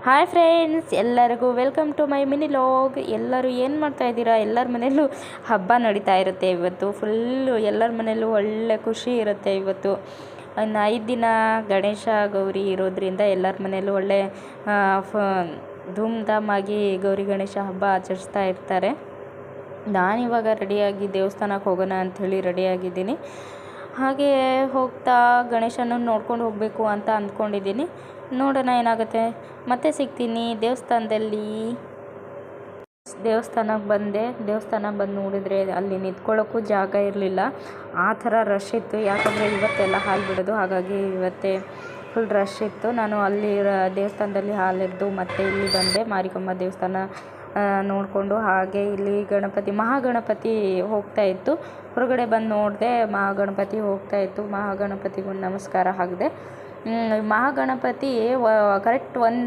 Hi friends, ಎಲ್ಲರಿಗೂ welcome to my mini vlog. ಎಲ್ಲರೂ ಏನು ಮಾಡ್ತಾಯಿದ್ದೀರಾ? ಎಲ್ಲರ ಮನೆಯಲ್ಲೂ ಹಬ್ಬ ನಡೀತಾ ಇರುತ್ತೆ. ಇವತ್ತು ಫುಲ್ಲು ಎಲ್ಲರ ಮನೆಯಲ್ಲೂ ಒಳ್ಳೆ ಖುಷಿ ಇರುತ್ತೆ. ಇವತ್ತು ಇನ್ನು 5 ದಿನ ಗಣೇಶ ಗೌರಿ ಇರೋದ್ರಿಂದ ಎಲ್ಲರ ಮನೆಯಲ್ಲೂ ಒಳ್ಳೆ ಧೂಮ್ಧಾಮಾಗಿ ಗೌರಿ ಗಣೇಶ ಹಬ್ಬ ಆಚರಿಸ್ತಾ ಇರ್ತಾರೆ. ನಾನಿವಾಗ ರೆಡಿಯಾಗಿ ದೇವಸ್ಥಾನಕ್ಕೆ ಹೋಗೋಣ ಅಂಥೇಳಿ ರೆಡಿಯಾಗಿದ್ದೀನಿ. ಹಾಗೆ ಹೋಗ್ತಾ ಗಣೇಶನ ನೋಡ್ಕೊಂಡು ಹೋಗಬೇಕು ಅಂತ ಅಂದ್ಕೊಂಡಿದ್ದೀನಿ. ನೋಡೋಣ ಏನಾಗುತ್ತೆ. ಮತ್ತೆ ಸಿಗ್ತೀನಿ ದೇವಸ್ಥಾನದಲ್ಲಿ. ದೇವಸ್ಥಾನಕ್ಕೆ ಬಂದೆ. ದೇವಸ್ಥಾನಕ್ಕೆ ಬಂದು ನೋಡಿದರೆ ಅಲ್ಲಿ ನಿಂತ್ಕೊಳ್ಳೋಕ್ಕೂ ಜಾಗ ಇರಲಿಲ್ಲ. ಆ ಥರ ರಶ್ ಇತ್ತು. ಯಾಕಂದರೆ ಇವತ್ತೆಲ್ಲ ಹಾಲು ಬಿಡೋದು, ಹಾಗಾಗಿ ಇವತ್ತೇ ಫುಲ್ ರಶ್ ಇತ್ತು. ನಾನು ಅಲ್ಲಿ ದೇವಸ್ಥಾನದಲ್ಲಿ ಹಾಲೆರೆದು ಮತ್ತೆ ಇಲ್ಲಿ ಬಂದೆ. ಮಾರಿಕಾಂಬಾ ದೇವಸ್ಥಾನ ನೋಡಿಕೊಂಡು ಹಾಗೆ ಇಲ್ಲಿ ಮಹಾಗಣಪತಿ ಹೋಗ್ತಾ ಇತ್ತು. ಹೊರಗಡೆ ಬಂದು ನೋಡಿದೆ, ಮಹಾಗಣಪತಿ ಹೋಗ್ತಾ ಇತ್ತು. ಮಹಾಗಣಪತಿಗೊಂದು ನಮಸ್ಕಾರ ಹಾಕಿದೆ. ಮಹಾಗಣಪತಿ ಕರೆಕ್ಟ್ 1